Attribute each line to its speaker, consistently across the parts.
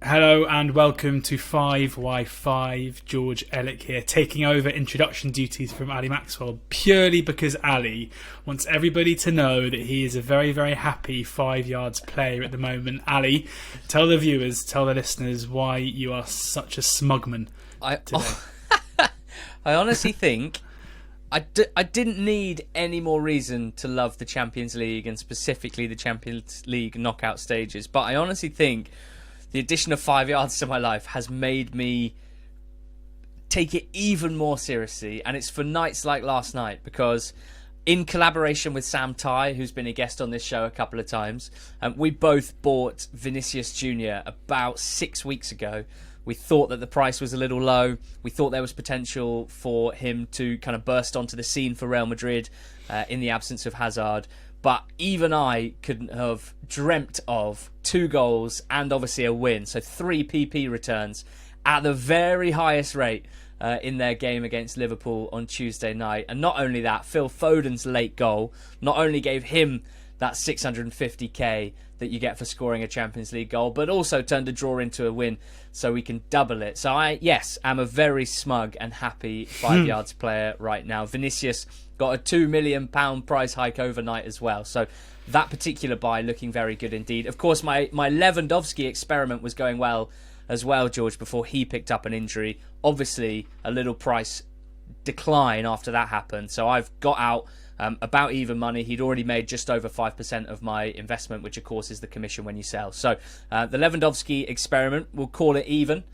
Speaker 1: Hello and welcome to 5x5. George Ellick here, taking over introduction duties from Ali Maxwell, purely because Ali wants everybody to know that he is a very, very happy 5 yards player at the moment. Ali, tell the viewers, tell the listeners why you are such a smugman today.
Speaker 2: I honestly think I didn't need any more reason to love the Champions League and specifically the Champions League knockout stages, but I honestly think the addition of 5 yards to my life has made me take it even more seriously, and it's for nights like last night because in collaboration with Sam Ty, who's been a guest on this show a couple of times, we both bought Vinicius Jr. about 6 weeks ago. We thought that the price was a little low. We thought there was potential for him to kind of burst onto the scene for Real Madrid in the absence of Hazard. But even I couldn't have dreamt of 2 goals and obviously a win. So 3 PP returns at the very highest rate in their game against Liverpool on Tuesday night. And not only that, Phil Foden's late goal not only gave him that 650k that you get for scoring a Champions League goal, but also turned a draw into a win so we can double it. So I, yes, am a very smug and happy 5 yards player right now. Vinicius got a £2 million price hike overnight as well. So that particular buy looking very good indeed. Of course, my Lewandowski experiment was going well as well, George, before he picked up an injury. Obviously, a little price decline after that happened. So I've got out about even money. He'd already made just over 5% of my investment, which of course is the commission when you sell. So the Lewandowski experiment, we'll call it even,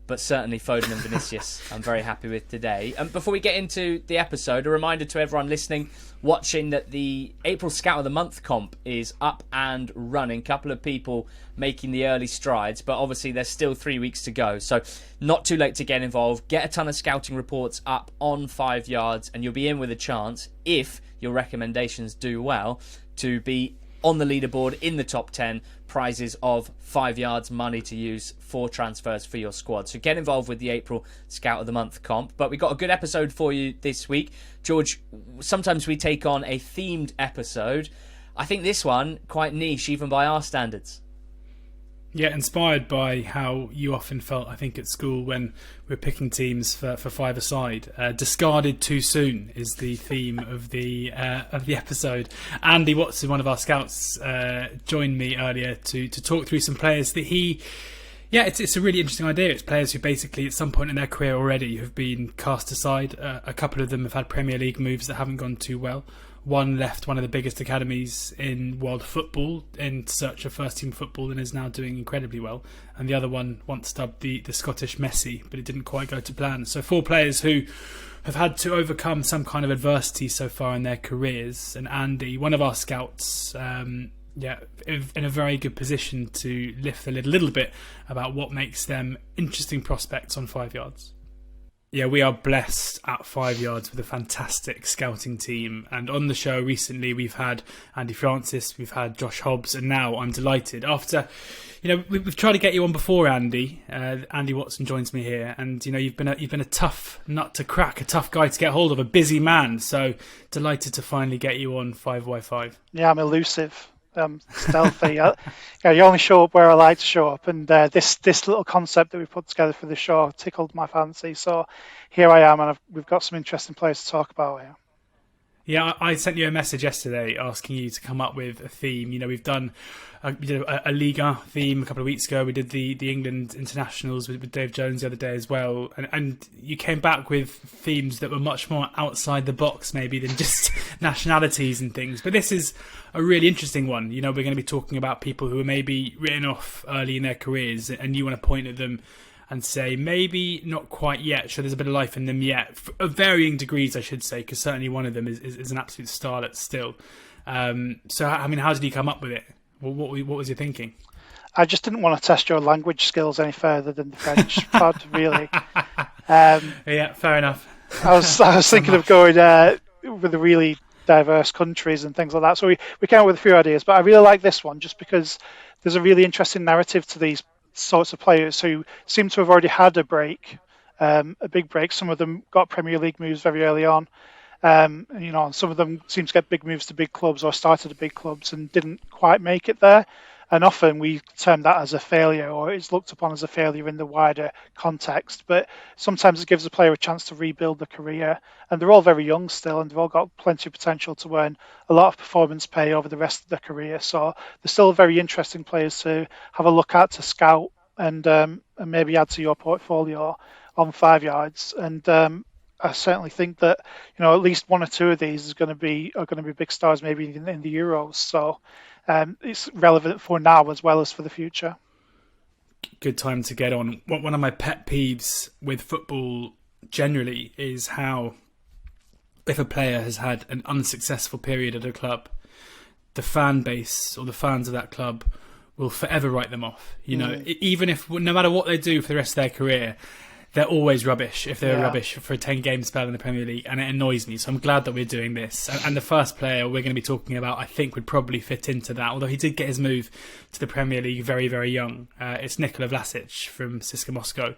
Speaker 2: but certainly Foden and Vinicius I'm very happy with today. And before we get into the episode, a reminder to everyone listening, watching, that the April Scout of the Month comp is up and running. Couple of people making the early strides, but obviously there's still 3 weeks to go. So not too late to get involved. Get a ton of scouting reports up on 5 yards and you'll be in with a chance, if your recommendations do well, to be on the leaderboard in the top 10, prizes of 5 yards, money to use for transfers for your squad. So get involved with the April Scout of the Month comp. But we've got a good episode for you this week. George, sometimes we take on a themed episode. I think this one, quite niche, even by our standards.
Speaker 1: Yeah, inspired by how you often felt, I think, at school when we were picking teams for five-a-side. Discarded too soon is the theme of the episode. Andy Watson, one of our scouts, joined me earlier to talk through some players that he... Yeah, it's a really interesting idea. It's players who basically at some point in their career already have been cast aside. A couple of them have had Premier League moves that haven't gone too well. One left one of the biggest academies in world football in search of first-team football and is now doing incredibly well. And the other one once dubbed the Scottish Messi, but it didn't quite go to plan. So 4 players who have had to overcome some kind of adversity so far in their careers. And Andy, one of our scouts, in a very good position to lift the lid a little bit about what makes them interesting prospects on 5 yards. Yeah, we are blessed at 5 yards with a fantastic scouting team. And on the show recently, we've had Andy Francis, we've had Josh Hobbs, and now I'm delighted. After, we've tried to get you on before, Andy. Andy Watson joins me here, and you've been a tough nut to crack, a tough guy to get hold of, a busy man. So delighted to finally get you on 5x5.
Speaker 3: Yeah, I'm elusive. Stealthy. You only show up where I like to show up, and this little concept that we put together for the show tickled my fancy. So here I am, and we've got some interesting players to talk about here.
Speaker 1: Yeah, I sent you a message yesterday asking you to come up with a theme. We've done a Liga theme a couple of weeks ago. We did the England internationals with Dave Jones the other day as well. And you came back with themes that were much more outside the box maybe than just nationalities and things. But this is a really interesting one. We're going to be talking about people who are maybe written off early in their careers and you want to point at them and say maybe not quite yet, so there's a bit of life in them yet, of varying degrees I should say, because certainly one of them is an absolute starlet still. So I mean, how did you come up with it? What was your thinking?
Speaker 3: I just didn't want to test your language skills any further than the French part, really.
Speaker 1: Yeah, fair enough.
Speaker 3: I was thinking of going with the really diverse countries and things like that, so we came up with a few ideas, but I really like this one just because there's a really interesting narrative to these sorts of players who seem to have already had a break, a big break. Some of them got Premier League moves very early on. Some of them seem to get big moves to big clubs or started at big clubs and didn't quite make it there. And often we term that as a failure, or it's looked upon as a failure in the wider context. But sometimes it gives a player a chance to rebuild their career. And they're all very young still, and they've all got plenty of potential to earn a lot of performance pay over the rest of their career. So they're still very interesting players to have a look at, to scout, and maybe add to your portfolio on 5 yards. And I certainly think that at least one or two of these are going to be big stars, maybe in the Euros. So it's relevant for now as well as for the future.
Speaker 1: Good time to get on. One of my pet peeves with football generally is how, if a player has had an unsuccessful period at a club, the fan base or the fans of that club will forever write them off. Even if, no matter what they do for the rest of their career, they're always rubbish if they're rubbish for a 10-game spell in the Premier League, and it annoys me. So I'm glad that we're doing this. And the first player we're going to be talking about, I think, would probably fit into that, although he did get his move to the Premier League very, very young. It's Nikola Vlasic from CSKA Moscow,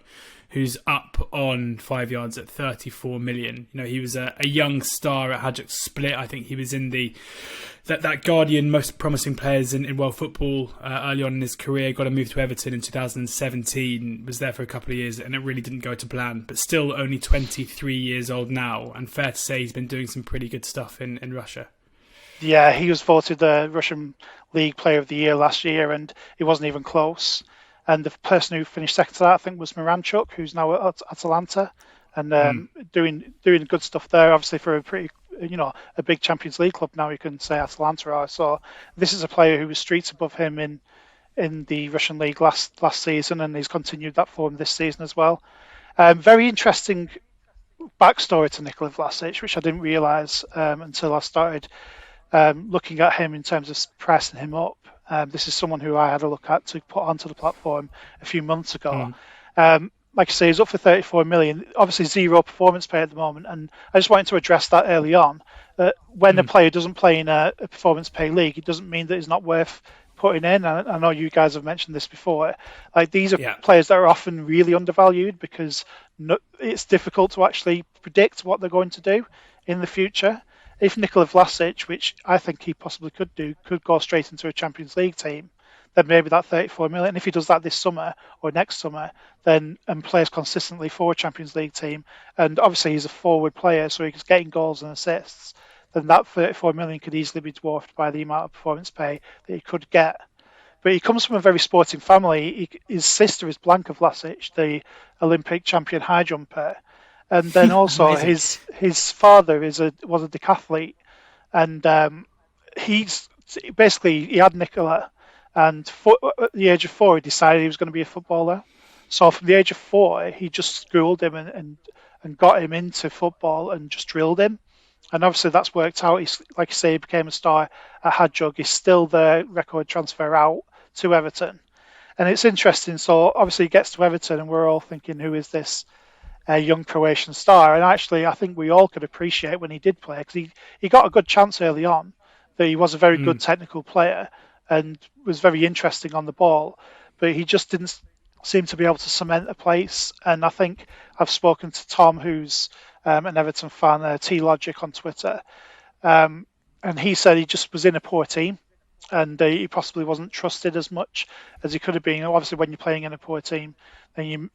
Speaker 1: who's up on 5 yards at 34 million. He was a young star at Hajduk Split. I think he was in that Guardian most promising players in world football early on in his career. Got a move to Everton in 2017, was there for a couple of years, and it really didn't go to plan. But still only 23 years old now, and fair to say he's been doing some pretty good stuff in Russia.
Speaker 3: Yeah, he was voted the Russian League Player of the Year last year, and he wasn't even close. And the person who finished second to that, I think, was Miranchuk, who's now at Atalanta, and doing good stuff there. Obviously, for a pretty, a big Champions League club now, you can say Atalanta are. So this is a player who was streets above him in the Russian league last season, and he's continued that form this season as well. Very interesting backstory to Nikola Vlasic, which I didn't realise until I started looking at him in terms of pressing him up. This is someone who I had a look at to put onto the platform a few months ago. Like I say, he's up for 34 million. Obviously, zero performance pay at the moment, and I just wanted to address that early on. When a player doesn't play in a performance pay league, it doesn't mean that he's not worth putting in. I know you guys have mentioned this before. Like, these are players that are often really undervalued because it's difficult to actually predict what they're going to do in the future. If Nikola Vlasic, which I think he possibly could do, could go straight into a Champions League team, then maybe that 34 million. And if he does that this summer or next summer, then and plays consistently for a Champions League team, and obviously he's a forward player, so he's getting goals and assists, then that 34 million could easily be dwarfed by the amount of performance pay that he could get. But he comes from a very sporting family. His sister is Blanka Vlasic, the Olympic champion high jumper. And then also his father was a decathlete, and he had Nicola, and at the age of 4 he decided he was going to be a footballer. So from the age of 4 he just schooled him and got him into football and just drilled him. And obviously that's worked out. He's, like I say, he became a star at Hajduk. He's still the record transfer out to Everton. And it's interesting. So obviously he gets to Everton and we're all thinking, who is this young Croatian star? And actually I think we all could appreciate when he did play, because he got a good chance early on, that he was a very good technical player and was very interesting on the ball, but he just didn't seem to be able to cement a place. And I think I've spoken to Tom, who's an Everton fan, T-Logic on Twitter, and he said he just was in a poor team, and he possibly wasn't trusted as much as he could have been. Obviously, when you're playing in a poor team, then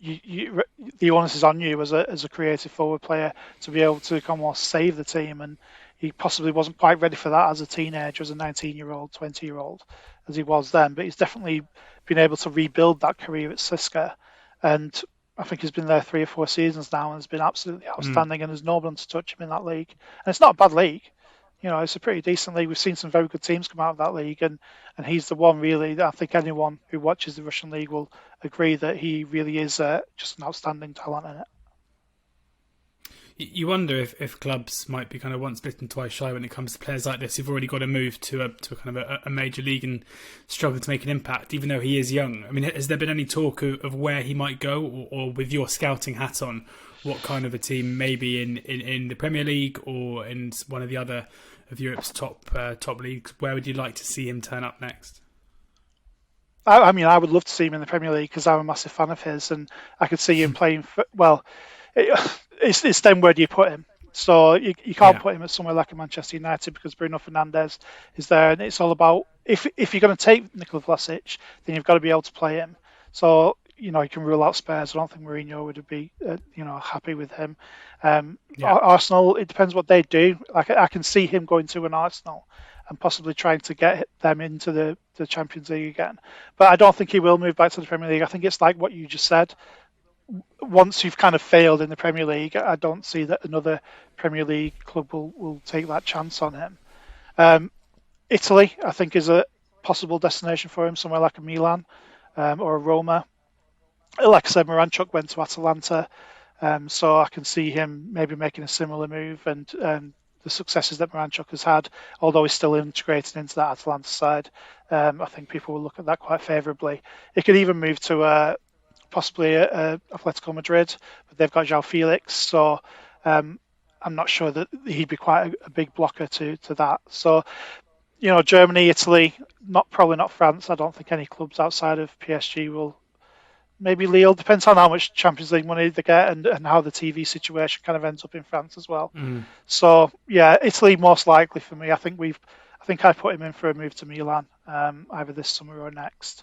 Speaker 3: the onus is on you as a creative forward player to be able to almost save the team, and he possibly wasn't quite ready for that as a teenager, as a 19-year-old, 20-year-old, as he was then. But he's definitely been able to rebuild that career at CSKA, and I think he's been there 3 or 4 seasons now and has been absolutely outstanding, and there's no one to touch him in that league. And it's not a bad league. It's a pretty decent league. We've seen some very good teams come out of that league, and he's the one really that I think anyone who watches the Russian league will agree that he really is just an outstanding talent in it.
Speaker 1: You wonder if clubs might be kind of once bitten, twice shy when it comes to players like this who've already got to move to a kind of a major league and struggle to make an impact, even though he is young. I mean, has there been any talk of where he might go, or with your scouting hat on, what kind of a team, maybe in the Premier League or in one of the other of Europe's top leagues? Where would you like to see him turn up next?
Speaker 3: I mean, I would love to see him in the Premier League because I'm a massive fan of his, and I could see him playing. It's then where do you put him? So you can't put him at somewhere like a Manchester United because Bruno Fernandes is there, and it's all about if you're going to take Nikola Vlasic, then you've got to be able to play him. So you can rule out Spurs. I don't think Mourinho would be happy with him. Arsenal, it depends what they do. Like I can see him going to an Arsenal and possibly trying to get them into the Champions League again. But I don't think he will move back to the Premier League. I think it's like what you just said. Once you've kind of failed in the Premier League, I don't see that another Premier League club will take that chance on him. Italy, I think, is a possible destination for him, somewhere like a Milan or a Roma. Like I said, Moranchuk went to Atalanta, so I can see him maybe making a similar move, and the successes that Moranchuk has had, although he's still integrated into that Atalanta side, I think people will look at that quite favourably. He could even move to possibly Atletico Madrid, but they've got João Felix, so I'm not sure that he'd be quite a big blocker to that. So, Germany, Italy, probably not France. I don't think any clubs outside of PSG will. Maybe Lille, depends on how much Champions League money they get and how the TV situation kind of ends up in France as well. So yeah, Italy most likely for me. I think I put him in for a move to Milan, either this summer or next.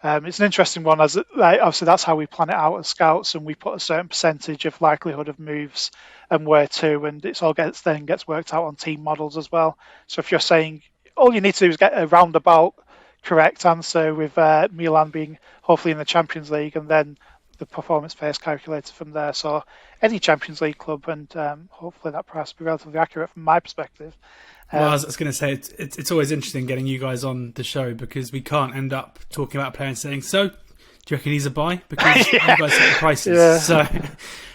Speaker 3: It's an interesting one, as obviously that's how we plan it out as scouts, and we put a certain percentage of likelihood of moves and where to, and it's all gets worked out on team models as well. So if you're saying all you need to do is get a roundabout correct answer, with Milan being hopefully in the Champions League, and then the performance pay is calculated from there. So any Champions League club, and hopefully that price will be relatively accurate from my perspective.
Speaker 1: Well, I was going to say, it's always interesting getting you guys on the show, because we can't end up talking about a player and saying, so, do you reckon he's a buy? Because you guys set the prices. Yeah.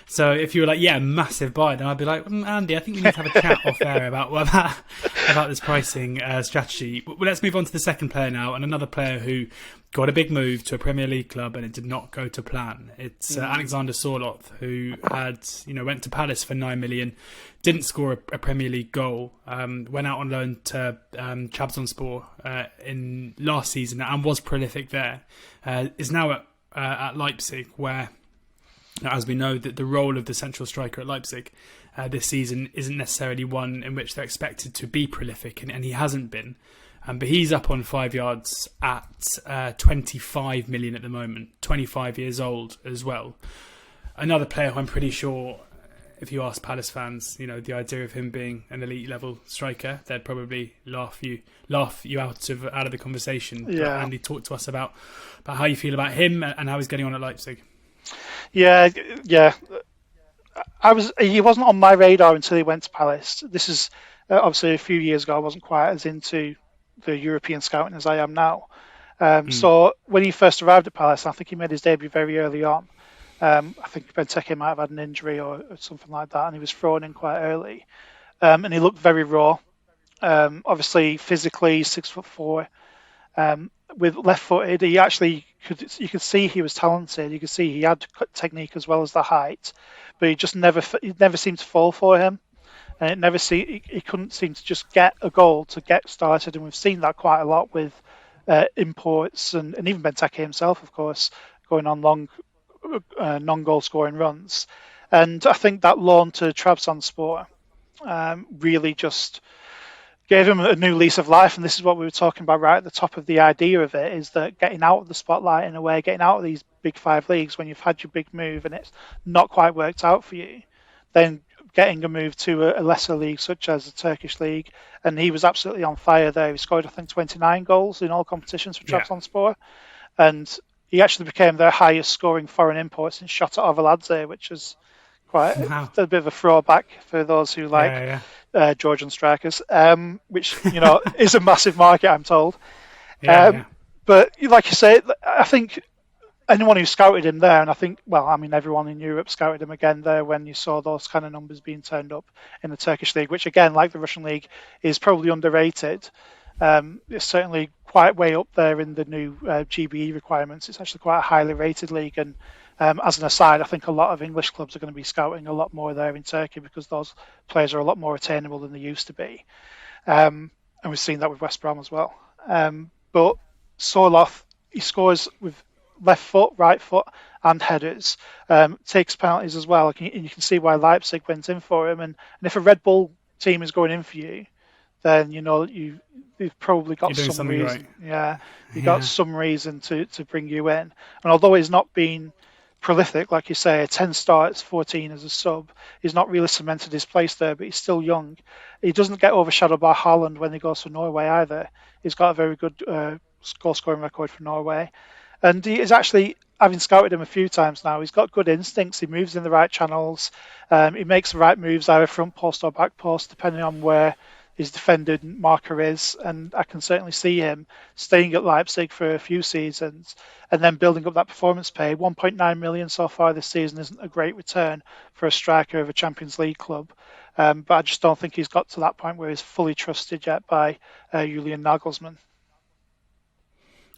Speaker 1: So if you were like, yeah, massive buy, then I'd be like, Andy, I think we need to have a chat off air about this pricing strategy. Well, let's move on to the second player now, and another player who got a big move to a Premier League club and it did not go to plan. It's Alexander Sorloth, who went to Palace for 9 million, didn't score a Premier League goal, went out on loan to Trabzonspor in last season and was prolific there. Is now at Leipzig, where, as we know, that the role of the central striker at Leipzig this season isn't necessarily one in which they're expected to be prolific, and he hasn't been. But he's up on 5Yards at 25 million at the moment, 25 years old as well. Another player who I'm pretty sure, if you ask Palace fans, the idea of him being an elite level striker, they'd probably laugh you out of the conversation. Yeah. But Andy, talk to us about how you feel about him and how he's getting on at Leipzig.
Speaker 3: Yeah. He wasn't on my radar until he went to Palace. This is obviously a few years ago. I wasn't quite as into the European scouting as I am now. So when he first arrived at Palace, I think he made his debut very early on. I think Benteke might have had an injury or something like that, and he was thrown in quite early. And he looked very raw. Obviously, physically, 6'4". With left-footed, you could see he was talented. You could see he had technique as well as the height, but it never seemed to fall for him, and he couldn't seem to just get a goal to get started. And we've seen that quite a lot with imports and even Benteke himself, of course, going on long non-goal scoring runs. And I think that loan to Trabzonspor really just gave him a new lease of life. And this is what we were talking about right at the top of the idea of it, is that getting out of the spotlight in a way, getting out of these big five leagues when you've had your big move and it's not quite worked out for you, then getting a move to a lesser league such as the Turkish league. And he was absolutely on fire there. He scored, I think, 29 goals in all competitions for Trabzonspor. And he actually became their highest scoring foreign import since Shota Arveladze, which is quite a bit of a throwback for those who like Georgian strikers, which is a massive market, I'm told. But like you say, I think anyone who scouted him there, and I think, everyone in Europe scouted him again there when you saw those kind of numbers being turned up in the Turkish league, which again, like the Russian league, is probably underrated. It's certainly quite way up there in the new GBE requirements. It's actually quite a highly rated league, and as an aside, I think a lot of English clubs are going to be scouting a lot more there in Turkey because those players are a lot more attainable than they used to be. And we've seen that with West Brom as well. But Sorloth, he scores with left foot, right foot, and headers. Takes penalties as well, and you can see why Leipzig went in for him. And if a Red Bull team is going in for you, then you've probably got
Speaker 1: You're doing
Speaker 3: some
Speaker 1: something
Speaker 3: reason.
Speaker 1: right.
Speaker 3: Yeah, you got some reason to bring you in. And although he's not been prolific, like you say, 10 starts, 14 as a sub, he's not really cemented his place there, but he's still young. He doesn't get overshadowed by Haaland when he goes for Norway either. He's got a very good goal scoring record for Norway. And he is actually, having scouted him a few times now, he's got good instincts. He moves in the right channels. He makes the right moves, either front post or back post, depending on where his defended marker is. And I can certainly see him staying at Leipzig for a few seasons and then building up that performance pay. 1.9 million so far this season isn't a great return for a striker of a Champions League club. But I just don't think he's got to that point where he's fully trusted yet by Julian Nagelsmann.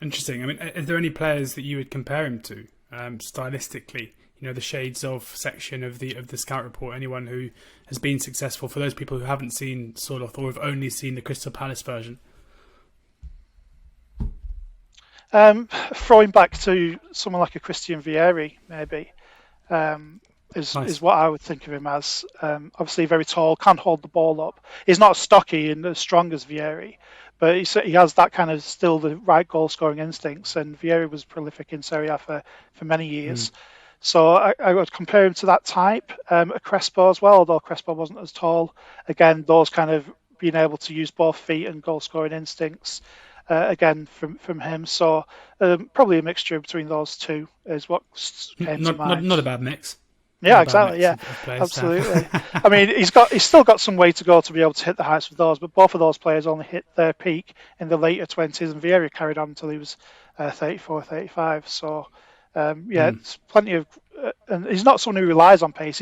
Speaker 1: Interesting. I mean, are there any players that you would compare him to stylistically? The shades of section of the scout report. Anyone who has been successful, for those people who haven't seen Soloth or have only seen the Crystal Palace version.
Speaker 3: Throwing back to someone like a Christian Vieri, maybe, is what I would think of him as. Obviously, very tall, can hold the ball up. He's not stocky and as strong as Vieri, but he has that kind of still the right goal scoring instincts. And Vieri was prolific in Serie A for many years. So I would compare him to that type. A Crespo as well, although Crespo wasn't as tall. Again, those kind of being able to use both feet and goal scoring instincts. Again, from him. So probably a mixture between those two is what came to mind.
Speaker 1: Not a bad mix.
Speaker 3: Yeah, exactly. Yeah, absolutely. I mean, he's still got some way to go to be able to hit the heights with those, but both of those players only hit their peak in the later 20s, and Vieira carried on until he was 34, 35. So, it's plenty of, and he's not someone who relies on pace.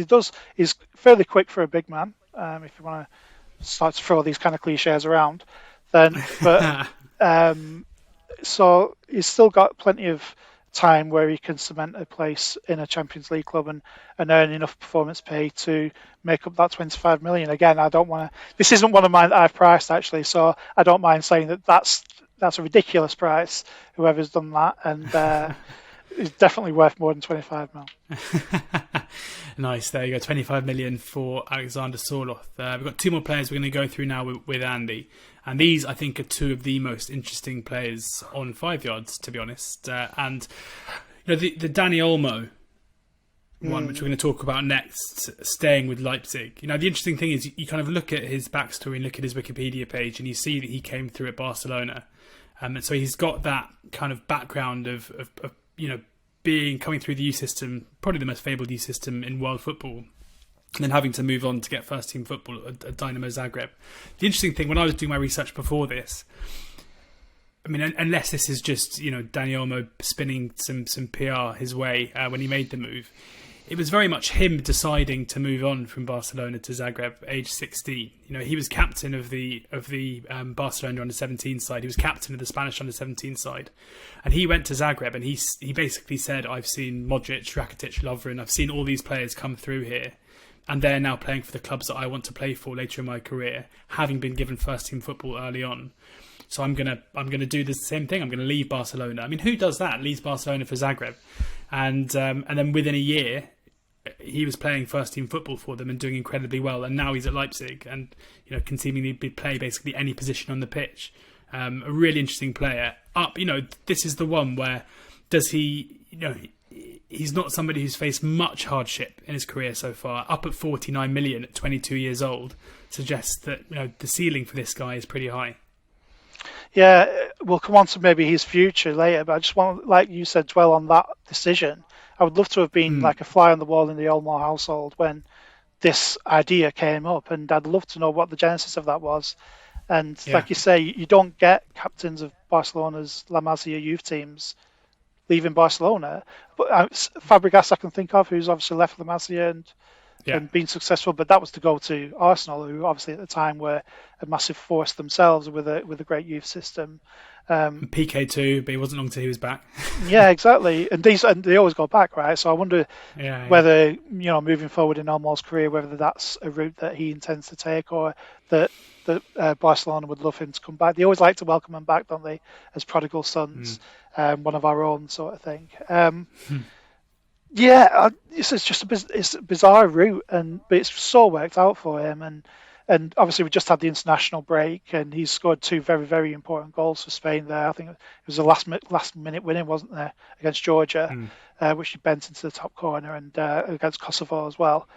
Speaker 3: He's fairly quick for a big man. If you want to start to throw these kind of cliches around, then, but so he's still got plenty of time where he can cement a place in a Champions League club and earn enough performance pay to make up that 25 million. Again, I don't want to. This isn't one of mine that I've priced actually, so I don't mind saying that that's a ridiculous price. Whoever's done that, and it's definitely worth more than 25 mil.
Speaker 1: Nice, there you go. 25 million for Alexander Soloth. We've got two more players we're going to go through now with Andy. And these, I think, are two of the most interesting players on 5 yards, to be honest. And the Dani Olmo one, which we're going to talk about next, staying with Leipzig. The interesting thing is you kind of look at his backstory and look at his Wikipedia page, and you see that he came through at Barcelona. And so he's got that kind of background of coming through the youth system, probably the most fabled youth system in world football, and then having to move on to get first team football at Dynamo Zagreb. The interesting thing, when I was doing my research before this, I mean, unless this is just Dani Olmo spinning some PR his way when he made the move, it was very much him deciding to move on from Barcelona to Zagreb, age 16. He was captain of the Barcelona under-17 side. He was captain of the Spanish under-17 side, and he went to Zagreb and he basically said, "I've seen Modric, Rakitic, Lovren. I've seen all these players come through here, and they're now playing for the clubs that I want to play for later in my career, having been given first team football early on. So I'm gonna do the same thing. I'm gonna leave Barcelona." I mean, who does that? Leaves Barcelona for Zagreb, and then within a year, he was playing first team football for them and doing incredibly well. And now he's at Leipzig and can seemingly play basically any position on the pitch. A really interesting player. This is the one where does he? He's not somebody who's faced much hardship in his career so far. Up at 49 million at 22 years old suggests that the ceiling for this guy is pretty high.
Speaker 3: Yeah, we'll come on to maybe his future later, but I just want, like you said, dwell on that decision. I would love to have been like a fly on the wall in the Olmo household when this idea came up, and I'd love to know what the genesis of that was. And like you say, you don't get captains of Barcelona's La Masia youth teams leaving Barcelona. But Fabregas I can think of, who's obviously left La Masia and been successful, but that was to go to Arsenal, who obviously at the time were a massive force themselves with a great youth system.
Speaker 1: PK too, but it wasn't long till he was back.
Speaker 3: Yeah, exactly. And they always go back, right? So I wonder whether moving forward in Olmo's career, whether that's a route that he intends to take, or that that Barcelona would love him to come back. They always like to welcome him back, don't they, as prodigal sons, one of our own sort of thing. It's just it's a bizarre route, but it's so worked out for him. And obviously we just had the international break, and he's scored 2 very, very important goals for Spain there. I think it was a last minute winning, wasn't there, against Georgia, which he bent into the top corner, and against Kosovo as well.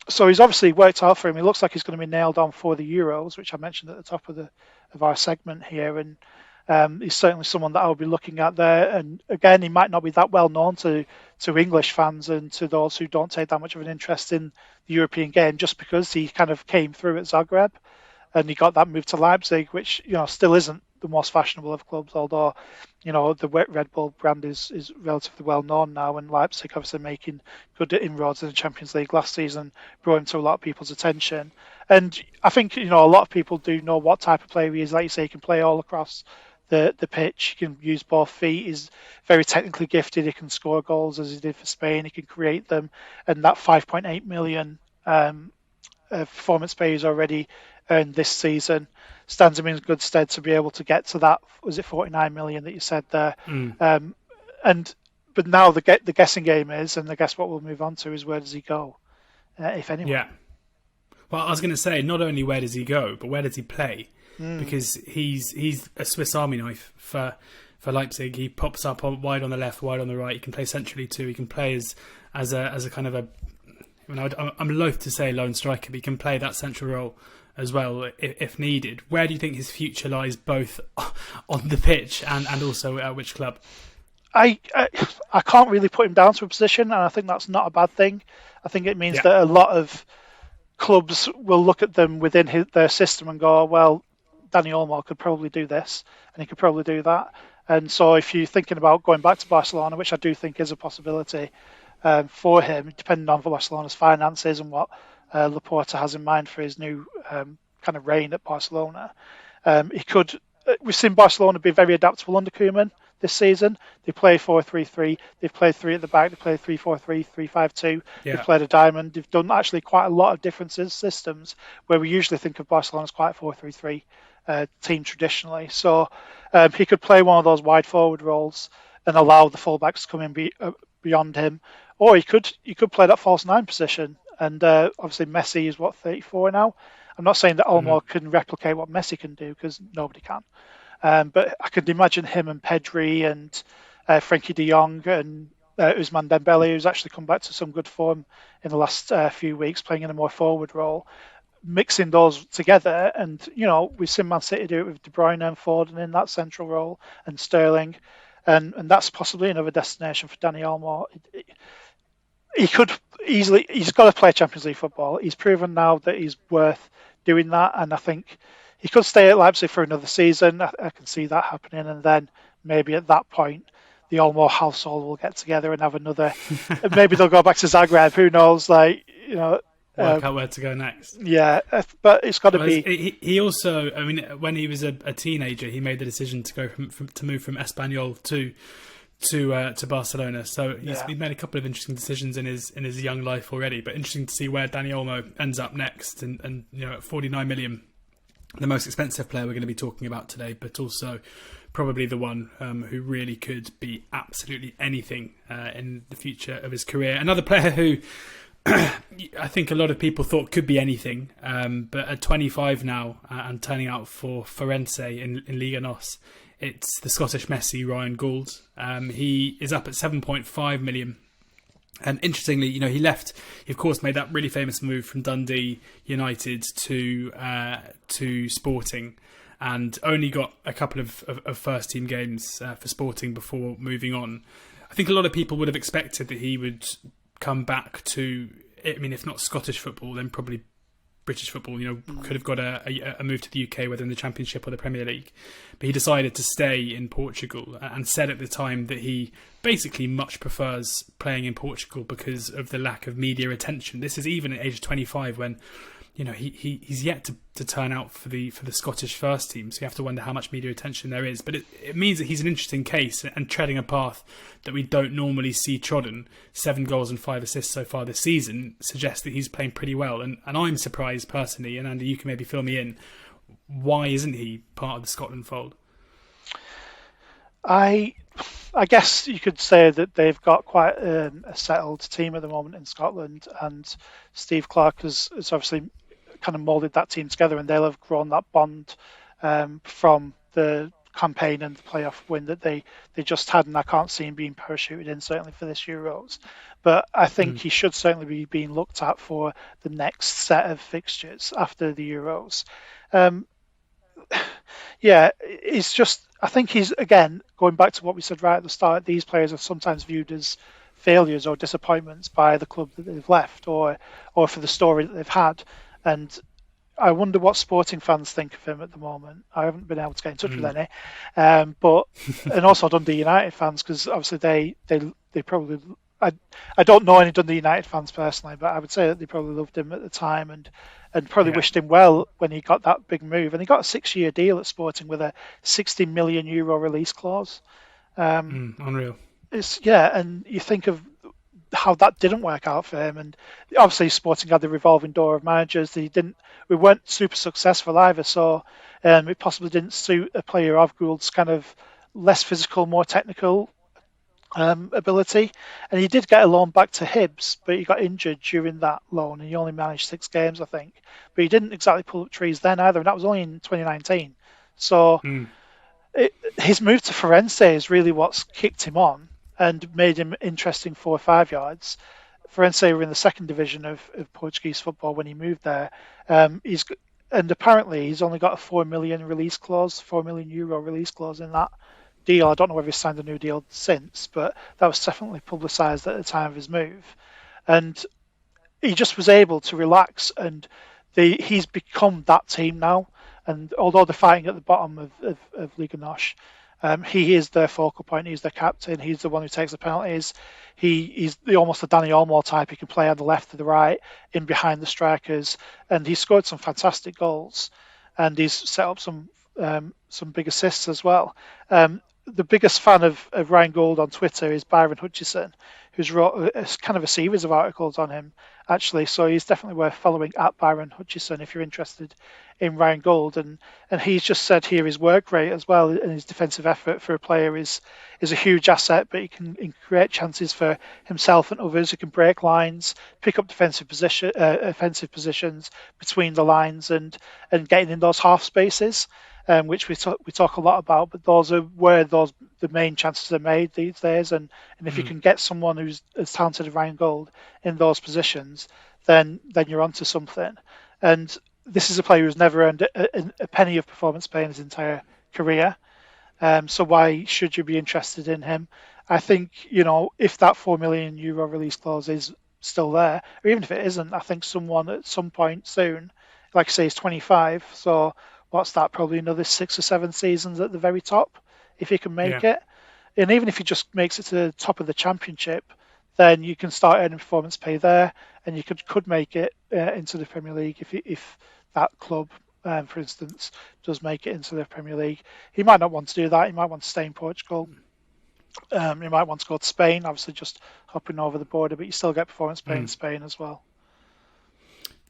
Speaker 3: So he's obviously worked out for him. He looks like he's going to be nailed on for the Euros, which I mentioned at the top of our segment here. And he's certainly someone that I'll be looking at there. And again, he might not be that well known to English fans and to those who don't take that much of an interest in the European game, just because he kind of came through at Zagreb and he got that move to Leipzig, which still isn't the most fashionable of clubs, although the Red Bull brand is relatively well known now, and Leipzig obviously making good inroads in the Champions League last season brought him to a lot of people's attention. And I think a lot of people do know what type of player he is. Like you say, he can play all across the pitch. He can use both feet. He's very technically gifted. He can score goals as he did for Spain. He can create them, and that 5.8 million performance pay he's already earned this season stands him in good stead to be able to get to that. Was it 49 million that you said there? But now the guessing game is, and I guess what we'll move on to is, where does he go, if anywhere?
Speaker 1: Yeah. Well, I was going to say, not only where does he go, but where does he play? Because he's a Swiss Army knife for Leipzig. He pops up wide on the left, wide on the right. He can play centrally too. He can play as a kind of a. I'm loath to say lone striker, but he can play that central role as well if needed. Where do you think his future lies, both on the pitch and also at which club?
Speaker 3: I can't really put him down to a position, and I think that's not a bad thing. I think it means that a lot of clubs will look at them within their system and go, well, Danny Olmo could probably do this, and he could probably do that. And so if you're thinking about going back to Barcelona, which I do think is a possibility for him, depending on Barcelona's finances and what Laporta has in mind for his new kind of reign at Barcelona, he could. We've seen Barcelona be very adaptable under Koeman this season. They play 4-3-3. They've played 3 at the back. They play 3-4-3, 3-5-2. They've played a diamond. They've done actually quite a lot of different systems, where we usually think of Barcelona as quite a 4-3-3 team traditionally. So he could play one of those wide forward roles and allow the fullbacks to come in beyond him, or he could play that false 9 position. And obviously Messi is 34 now. I'm not saying that Olmo can replicate what Messi can do, because nobody can. But I could imagine him and Pedri and Frankie de Jong and Ousmane Dembele, who's actually come back to some good form in the last few weeks, playing in a more forward role, mixing those together. And, we've seen Man City do it with De Bruyne and Foden in that central role, and Sterling. And that's possibly another destination for Dani Olmo. He could easily, he's got to play Champions League football. He's proven now that he's worth doing that, and I think he could stay at Leipzig for another season. I can see that happening, and then maybe at that point the Olmo household will get together and have another. Maybe they'll go back to Zagreb. Who knows?
Speaker 1: Work out where to go next.
Speaker 3: Yeah, but it's got to be.
Speaker 1: He also, when he was a teenager, he made the decision to go to move from Espanyol to Barcelona. So he's made a couple of interesting decisions in his young life already. But interesting to see where Dani Olmo ends up next. And at 49 million, the most expensive player we're going to be talking about today, but also probably the one who really could be absolutely anything in the future of his career. Another player who I think a lot of people thought could be anything, but at 25 now and turning out for Firenze in Liga NOS, it's the Scottish Messi, Ryan Gauld. He is up at 7.5 million. And interestingly, he left. He of course made that really famous move from Dundee United to Sporting, and only got a couple of first team games for Sporting before moving on. I think a lot of people would have expected that he would come back to, if not Scottish football, then probably British football. Could have got a move to the UK, whether in the Championship or the Premier League. But he decided to stay in Portugal, and said at the time that he basically much prefers playing in Portugal because of the lack of media attention. This is even at age 25, when he's yet to turn out for the Scottish first team, so you have to wonder how much media attention there is. But it means that he's an interesting case and treading a path that we don't normally see trodden. 7 goals and 5 assists so far this season suggests that he's playing pretty well, and I'm surprised personally. And Andy, you can maybe fill me in. Why isn't he part of the Scotland fold?
Speaker 3: I guess you could say that they've got quite a settled team at the moment in Scotland, and Steve Clarke has obviously kind of moulded that team together, and they'll have grown that bond from the campaign and the playoff win that they just had, and I can't see him being parachuted in, certainly for this Euros. But I think he should certainly be being looked at for the next set of fixtures after the Euros. Yeah, it's just, I think he's, again, going back to what we said right at the start, these players are sometimes viewed as failures or disappointments by the club that they've left, or for the story that they've had. And I wonder what Sporting fans think of him at the moment. I haven't been able to get in touch with any, but and also Dundee United fans, because obviously they probably, I don't know any Dundee United fans personally, but I would say that they probably loved him at the time and probably wished him well when he got that big move. And he got a 6-year deal at Sporting with a €60 million release clause.
Speaker 1: Unreal.
Speaker 3: And you think of how that didn't work out for him, and obviously Sporting had the revolving door of managers. We weren't super successful either, so it possibly didn't suit a player of Gould's kind of less physical, more technical ability. And he did get a loan back to Hibs, but he got injured during that loan, and he only managed 6 games, I think. But he didn't exactly pull up trees then either, and that was only in 2019. So his move to Firenze is really what's kicked him on and made him interesting for 5 yards. Firenze were in the 2nd division of Portuguese football when he moved there. And apparently he's only got a €4 million release clause in that deal. I don't know whether he's signed a new deal since, but that was definitely publicised at the time of his move. And he just was able to relax, and he's become that team now. And although they're fighting at the bottom of Liga NOS, he is their focal point. He's their captain. He's the one who takes the penalties. He's almost a Danny Olmo type. He can play on the left or the right, in behind the strikers, and he's scored some fantastic goals, and he's set up some big assists as well. The biggest fan of Ryan Gauld on Twitter is Byron Hutchison, who's wrote kind of a series of articles on him, actually. So he's definitely worth following, at Byron Hutchison, if you're interested in Ryan Gauld. And he's just said here his work rate as well, and his defensive effort for a player is a huge asset, but he can create chances for himself and others. He can break lines, pick up offensive positions between the lines, and getting in those half spaces. Which we talk a lot about, but those are where the main chances are made these days. And if you can get someone who's as talented as Ryan Gauld in those positions, then you're onto something. And this is a player who's never earned a penny of performance pay in his entire career. So why should you be interested in him? I think, if that €4 million release clause is still there, or even if it isn't, I think someone at some point soon, like I say, is 25, so what's that? Probably another 6 or 7 seasons at the very top, if he can make it. And even if he just makes it to the top of the championship, then you can start earning performance pay there, and you could make it into the Premier League if that club, for instance, does make it into the Premier League. He might not want to do that. He might want to stay in Portugal. He might want to go to Spain, obviously just hopping over the border, but you still get performance pay in Spain as well.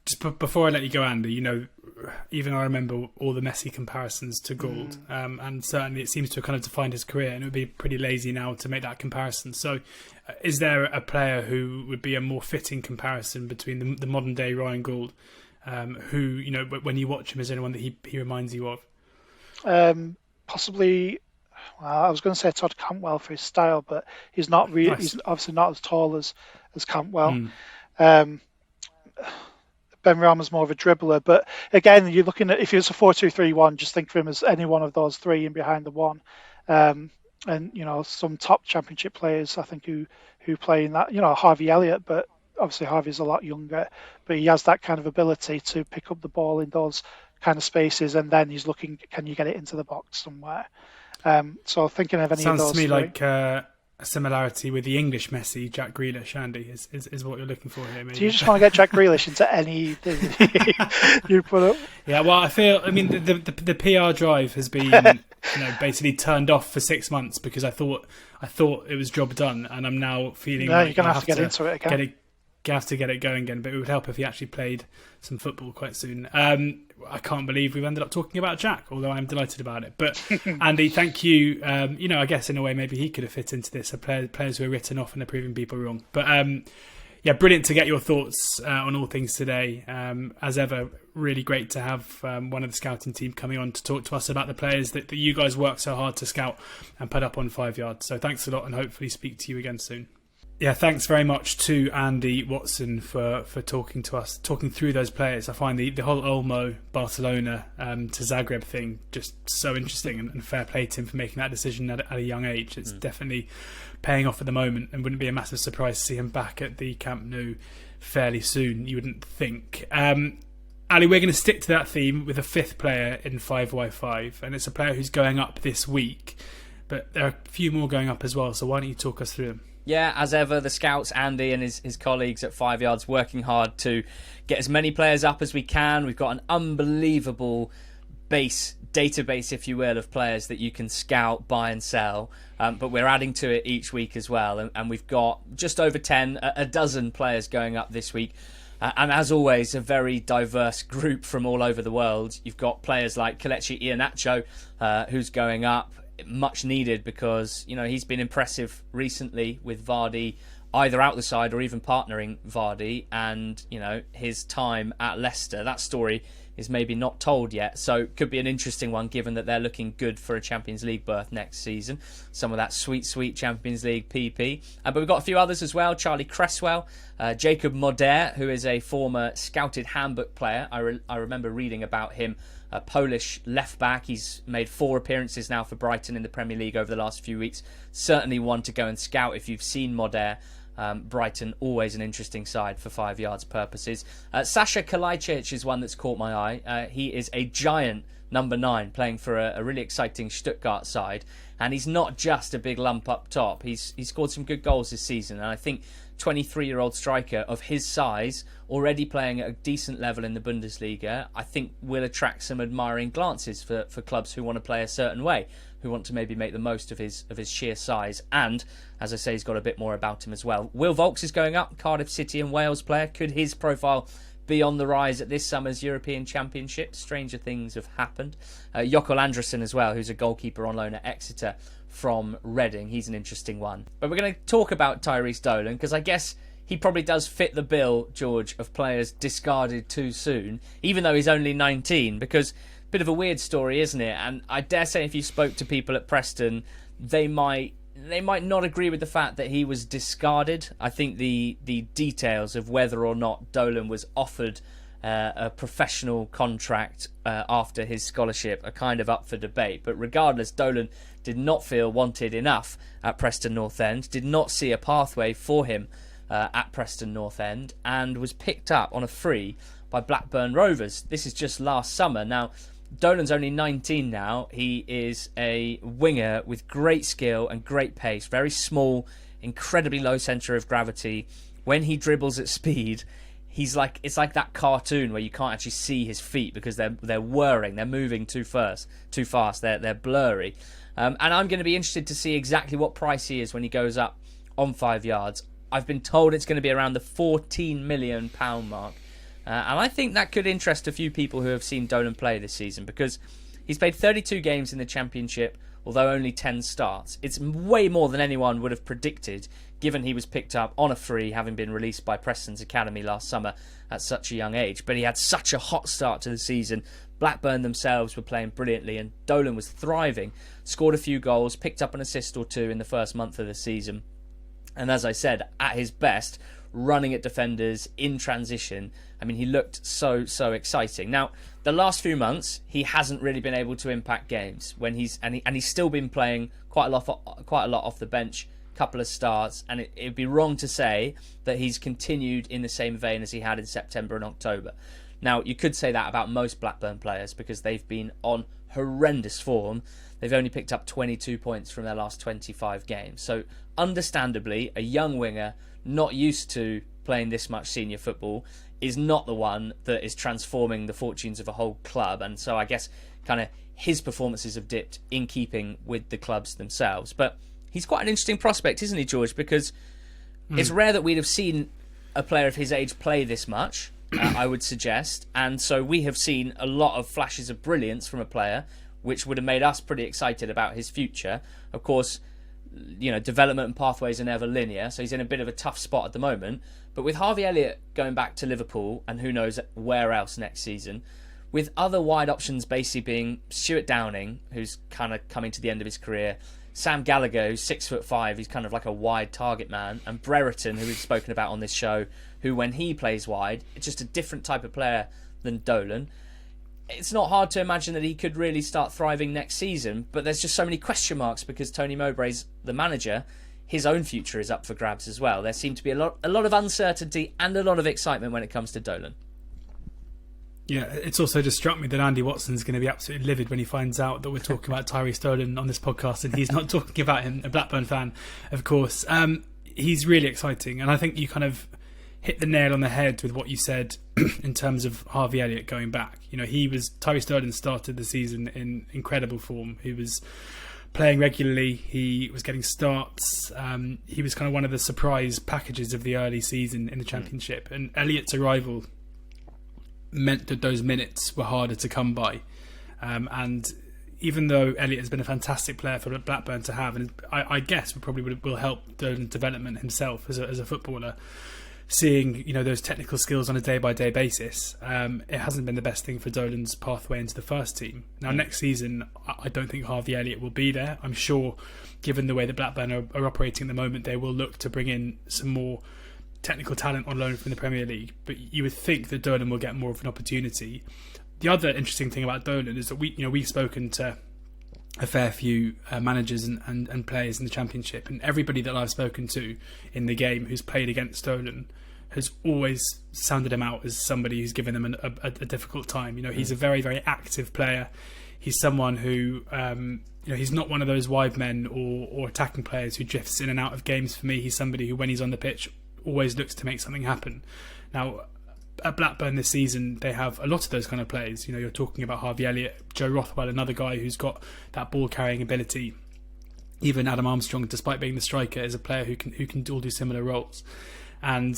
Speaker 1: Just before I let you go, Andy, even I remember all the Messi comparisons to Gauld, and certainly it seems to have kind of defined his career, and it would be pretty lazy now to make that comparison. So is there a player who would be a more fitting comparison between the modern day Ryan Gauld, who, when you watch him, is anyone that he reminds you of?
Speaker 3: Possibly, well, I was going to say Todd Cantwell for his style, but he's not really. Nice. He's obviously not as tall as Cantwell. Benrahma's more of a dribbler, but again, you're looking at, if it's a 4-2-3-1, just think of him as any one of those 3 in behind the one. And some top championship players, I think, who play in that. Harvey Elliott, but obviously Harvey's a lot younger, but he has that kind of ability to pick up the ball in those kind of spaces, and then he's looking, can you get it into the box somewhere? So thinking of any
Speaker 1: Sounds
Speaker 3: of those.
Speaker 1: Sounds to me like a similarity with the English Messi, Jack Grealish, Andy, is what you're looking for here. Maybe.
Speaker 3: Do you just want to get Jack Grealish into anything you put up?
Speaker 1: Yeah, well, I mean, the PR drive has been basically turned off for 6 months because I thought it was job done, and I'm now feeling
Speaker 3: No,
Speaker 1: like
Speaker 3: you're going to have to get into it again.
Speaker 1: Have to get it going again, but it would help if he actually played some football quite soon. I can't believe we've ended up talking about Jack, although I'm delighted about it. But Andy, thank you. I guess in a way maybe he could have fit into this. Players who are written off and are proving people wrong. But brilliant to get your thoughts on all things today. As ever, really great to have one of the scouting team coming on to talk to us about the players that you guys work so hard to scout and put up on 5 yards. So thanks a lot, and hopefully speak to you again soon. Yeah, thanks very much to Andy Watson for talking to us, talking through those players. I find the whole Olmo, Barcelona to Zagreb thing just so interesting, and fair play to him for making that decision at a young age. It's definitely paying off at the moment, and wouldn't be a massive surprise to see him back at the Camp Nou fairly soon, you wouldn't think. Ali, we're going to stick to that theme with a fifth player in 5x5, and it's a player who's going up this week, but there are a few more going up as well, so why don't you talk us through them?
Speaker 2: Yeah, as ever, the scouts, Andy and his colleagues at 5 Yards, working hard to get as many players up as we can. We've got an unbelievable database, if you will, of players that you can scout, buy and sell. But we're adding to it each week as well. And we've got just over 10, a dozen players going up this week. And as always, a very diverse group from all over the world. You've got players like Kelechi Iheanacho, who's going up. Much needed because he's been impressive recently with Vardy either out the side or even partnering Vardy, and his time at Leicester, that story is maybe not told yet, so could be an interesting one given that they're looking good for a Champions League berth next season. Some of that sweet Champions League PP, but we've got a few others as well. Charlie Cresswell, Jacob Moder, who is a former scouted handbook player. I remember reading about him. A Polish left back. He's made 4 appearances now for Brighton in the Premier League over the last few weeks. Certainly one to go and scout if you've seen Moder. Brighton, always an interesting side for 5 Yards purposes. Sasha Kalajdzic is one that's caught my eye. He is a giant number 9 playing for a really exciting Stuttgart side, and he's not just a big lump up top. He's scored some good goals this season, and I think 23-year-old striker of his size, already playing at a decent level in the Bundesliga, I think will attract some admiring glances for clubs who want to play a certain way, who want to maybe make the most of his sheer size. And, as I say, he's got a bit more about him as well. Will Vaulks is going up, Cardiff City and Wales player. Could his profile be on the rise at this summer's European Championship? Stranger things have happened. Jokol Andresen as well, who's a goalkeeper on loan at Exeter from Reading. He's an interesting one. But we're going to talk about Tyrese Dolan because I guess he probably does fit the bill, George, of players discarded too soon, even though he's only 19, because a bit of a weird story, isn't it? And I dare say if you spoke to people at Preston, they might not agree with the fact that he was discarded. I think the details of whether or not Dolan was offered a professional contract after his scholarship are kind of up for debate. But regardless, Dolan did not feel wanted enough at Preston North End, did not see a pathway for him at Preston North End, and was picked up on a free by Blackburn Rovers. This is just last summer. Now, Dolan's only 19 now. He is a winger with great skill and great pace, very small, incredibly low centre of gravity. When he dribbles at speed, it's like that cartoon where you can't actually see his feet because they're whirring, they're moving too fast, they're blurry. And I'm going to be interested to see exactly what price he is when he goes up on 5 Yards. I've been told it's going to be around the £14 million mark. And I think that could interest a few people who have seen Dolan play this season because he's played 32 games in the Championship, although only 10 starts. It's way more than anyone would have predicted, given he was picked up on a free, having been released by Preston's Academy last summer at such a young age. But he had such a hot start to the season. Blackburn themselves were playing brilliantly and Dolan was thriving, scored a few goals, picked up an assist or 2 in the first month of the season. And as I said, at his best, running at defenders in transition. I mean, he looked so exciting. Now, the last few months, he hasn't really been able to impact games when he's still been playing quite a lot off the bench, couple of starts, and it'd be wrong to say that he's continued in the same vein as he had in September and October. Now, you could say that about most Blackburn players because they've been on horrendous form. They've only picked up 22 points from their last 25 games. So understandably, a young winger not used to playing this much senior football is not the one that is transforming the fortunes of a whole club. And so I guess kind of his performances have dipped in keeping with the clubs themselves. But he's quite an interesting prospect, isn't he, George? Because it's rare that we'd have seen a player of his age play this much, I would suggest. And so we have seen a lot of flashes of brilliance from a player, which would have made us pretty excited about his future. Of course, you know, development and pathways are never linear, so he's in a bit of a tough spot at the moment. But with Harvey Elliott going back to Liverpool, and who knows where else next season, with other wide options basically being Stuart Downing, who's kind of coming to the end of his career, Sam Gallagher, who's 6'5", he's kind of like a wide target man, and Brereton, who we've spoken about on this show, who when he plays wide, it's just a different type of player than Dolan. It's not hard to imagine that he could really start thriving next season, but there's just so many question marks because Tony Mowbray's the manager. His own future is up for grabs as well. There seems to be a lot of uncertainty and a lot of excitement when it comes to Dolan.
Speaker 1: Yeah, it's also just struck me that Andy Watson's going to be absolutely livid when he finds out that we're talking about Tyrese Dolan on this podcast and he's not talking about him, a Blackburn fan, of course. He's really exciting, and I think you kind of hit the nail on the head with what you said in terms of Harvey Elliott going back. You know, Tyrese Dolan started the season in incredible form. He was playing regularly, he was getting starts, he was kind of one of the surprise packages of the early season in the Championship, and Elliott's arrival meant that those minutes were harder to come by. And even though Elliott has been a fantastic player for Blackburn to have, and I guess will help Dolan's development himself as a footballer, seeing, you know, those technical skills on a day-by-day basis, it hasn't been the best thing for Dolan's pathway into the first team. Now, next season, I don't think Harvey Elliott will be there. I'm sure, given the way that Blackburn are operating at the moment, they will look to bring in some more technical talent on loan from the Premier League, but you would think that Dolan will get more of an opportunity. The other interesting thing about Dolan is that we've spoken to a fair few managers and players in the Championship, and everybody that I've spoken to in the game who's played against Dolan has always sounded him out as somebody who's given them a difficult time. You know, he's a very, very active player. He's someone who, you know, he's not one of those wide men or attacking players who drifts in and out of games. For me, he's somebody who, when he's on the pitch, always looks to make something happen. Now, at Blackburn this season, they have a lot of those kind of players. You know, you're talking about Harvey Elliott, Joe Rothwell, another guy who's got that ball-carrying ability. Even Adam Armstrong, despite being the striker, is a player who can all do similar roles. And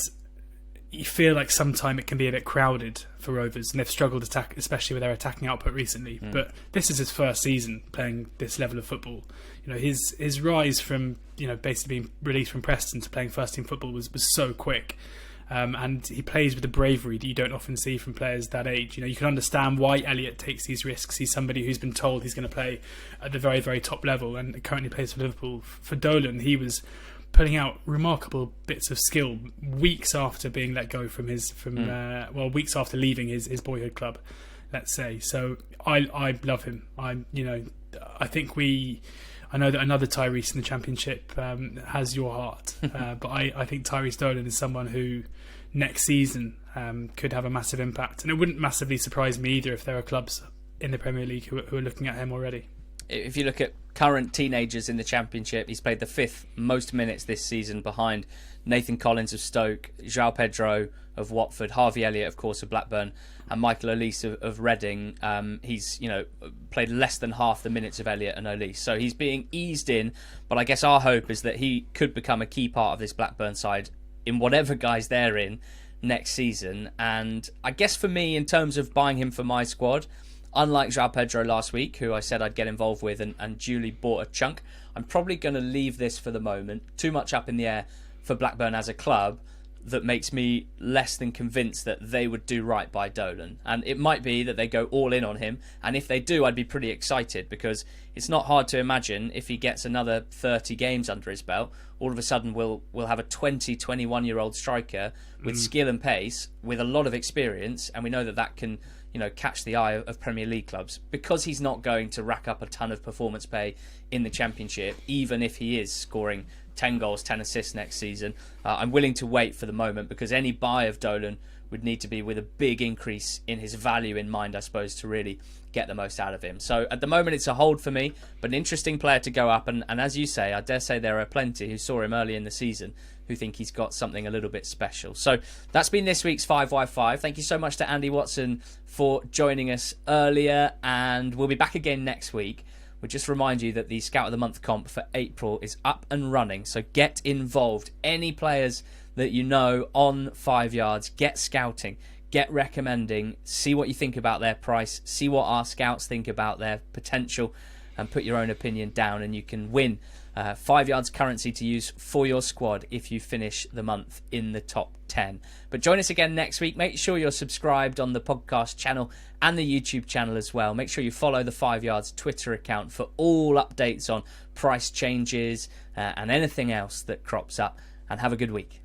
Speaker 1: you feel like sometimes it can be a bit crowded for Rovers, and they've struggled to attack, especially with their attacking output recently. But this is his first season playing this level of football. You know, his rise from, you know, basically being released from Preston to playing first team football was so quick. And he plays with a bravery that you don't often see from players that age. You know, you can understand why Elliott takes these risks. He's somebody who's been told he's going to play at the very, very top level and currently plays for Liverpool. For Dolan, he was putting out remarkable bits of skill weeks after being let go from weeks after leaving his boyhood club, let's say. So I love him. I know that another Tyrese in the Championship has your heart, but I think Tyrese Dolan is someone who next season could have a massive impact, and it wouldn't massively surprise me either if there are clubs in the Premier League who are looking at him already.
Speaker 2: If you look at current teenagers in the Championship, he's played the 5th most minutes this season behind Nathan Collins of Stoke, João Pedro of Watford, Harvey Elliott, of course, of Blackburn, and Michael Olise of Reading. He's, you know, played less than half the minutes of Elliott and Olise, so he's being eased in. But I guess our hope is that he could become a key part of this Blackburn side in whatever guise they're in next season. And I guess for me, in terms of buying him for my squad, unlike João Pedro last week, who I said I'd get involved with and duly bought a chunk, I'm probably going to leave this for the moment. Too much up in the air for Blackburn as a club that makes me less than convinced that they would do right by Dolan. And it might be that they go all in on him, and if they do, I'd be pretty excited, because it's not hard to imagine if he gets another 30 games under his belt, all of a sudden we'll have a 21-year-old striker with skill and pace, with a lot of experience, and we know that can, you know, catch the eye of Premier League clubs, because he's not going to rack up a ton of performance pay in the Championship, even if he is scoring 10 goals, 10 assists next season. I'm willing to wait for the moment, because any buy of Dolan would need to be with a big increase in his value in mind, I suppose, to really get the most out of him. So at the moment it's a hold for me, but an interesting player to go up, and as you say, I dare say there are plenty who saw him early in the season who think he's got something a little bit special. So that's been this week's 5x5. Thank you so much to Andy Watson for joining us earlier, and we'll be back again next week. We'll just remind you that the Scout of the Month comp for April is up and running, so get involved. Any players that you know on 5 yards, get scouting, get recommending, see what you think about their price, see what our scouts think about their potential, and put your own opinion down, and you can win 5 yards currency to use for your squad if you finish the month in the top 10. But join us again next week. Make sure you're subscribed on the podcast channel and the YouTube channel as well. Make sure you follow the 5 Yards Twitter account for all updates on price changes and anything else that crops up. And have a good week.